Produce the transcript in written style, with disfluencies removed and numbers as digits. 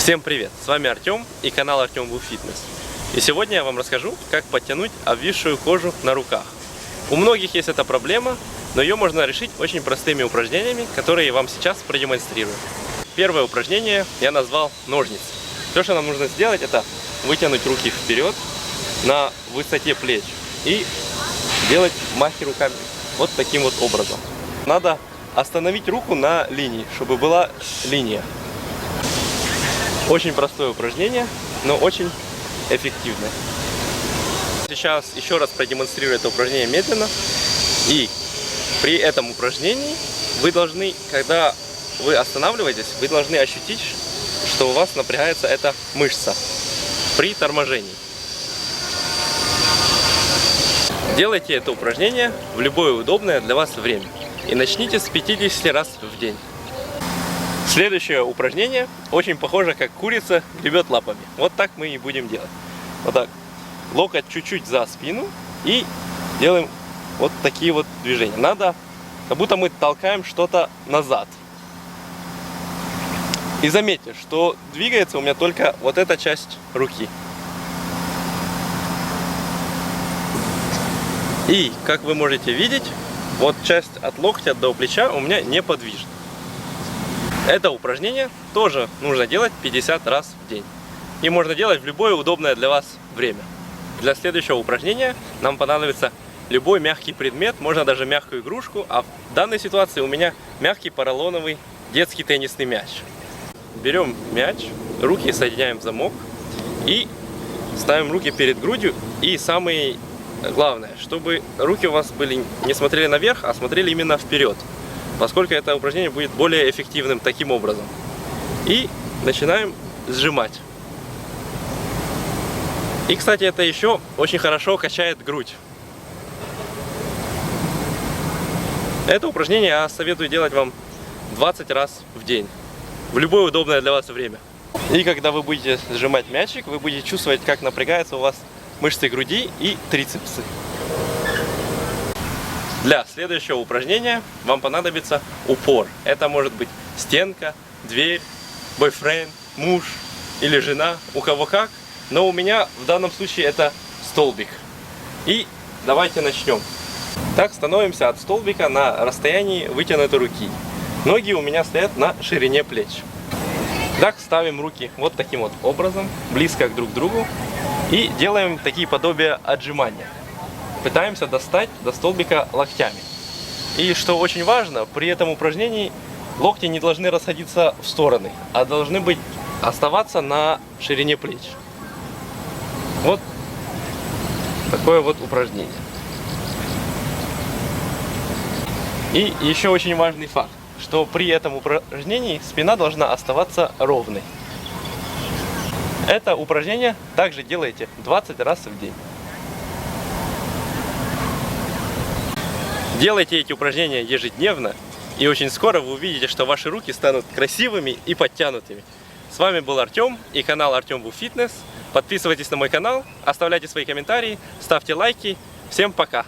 Всем привет! С вами Артем и канал Артем Ву Фитнес. И сегодня я вам расскажу, как подтянуть обвисшую кожу на руках. У многих есть эта проблема, но ее можно решить очень простыми упражнениями, которые я вам сейчас продемонстрирую. Первое упражнение я назвал ножницы. Все, что нам нужно сделать, это вытянуть руки вперед на высоте плеч и делать махи руками вот таким вот образом. Надо остановить руку на линии, чтобы была линия. Очень простое упражнение, но очень эффективное. Сейчас еще раз продемонстрирую это упражнение медленно. И при этом упражнении вы должны, когда вы останавливаетесь, вы должны ощутить, что у вас напрягается эта мышца при торможении. Делайте это упражнение в любое удобное для вас время. И начните с 50 раз в день. Следующее упражнение очень похоже, как курица гребет лапами. Вот так мы и будем делать. Вот так. Локоть чуть-чуть за спину и делаем вот такие вот движения. Надо, как будто мы толкаем что-то назад. И заметьте, что двигается у меня только вот эта часть руки. И, как вы можете видеть, вот часть от локтя до плеча у меня неподвижна. Это упражнение тоже нужно делать 50 раз в день. И можно делать в любое удобное для вас время. Для следующего упражнения нам понадобится любой мягкий предмет, можно даже мягкую игрушку. А в данной ситуации у меня мягкий поролоновый детский теннисный мяч. Берем мяч, руки соединяем в замок и ставим руки перед грудью. И самое главное, чтобы руки у вас были не смотрели наверх, а смотрели именно вперед, поскольку это упражнение будет более эффективным таким образом. И начинаем сжимать. И, кстати, это еще очень хорошо качает грудь. Это упражнение я советую делать вам 20 раз в день, в любое удобное для вас время. И когда вы будете сжимать мячик, вы будете чувствовать, как напрягаются у вас мышцы груди и трицепсы. Для следующего упражнения вам понадобится упор. Это может быть стенка, дверь, бойфренд, муж или жена, у кого как. Но у меня в данном случае это столбик. И давайте начнем. Так, становимся от столбика на расстоянии вытянутой руки. Ноги у меня стоят на ширине плеч. Так, ставим руки вот таким вот образом, близко друг к другу. И делаем такие подобия отжимания. Пытаемся достать до столбика локтями. И что очень важно, при этом упражнении локти не должны расходиться в стороны, а должны оставаться на ширине плеч. Вот такое вот упражнение. И еще очень важный факт, что при этом упражнении спина должна оставаться ровной. Это упражнение также делайте 20 раз в день. Делайте эти упражнения ежедневно, и очень скоро вы увидите, что ваши руки станут красивыми и подтянутыми. С вами был Артем и канал Артем Ву Фитнес. Подписывайтесь на мой канал, оставляйте свои комментарии, ставьте лайки. Всем пока!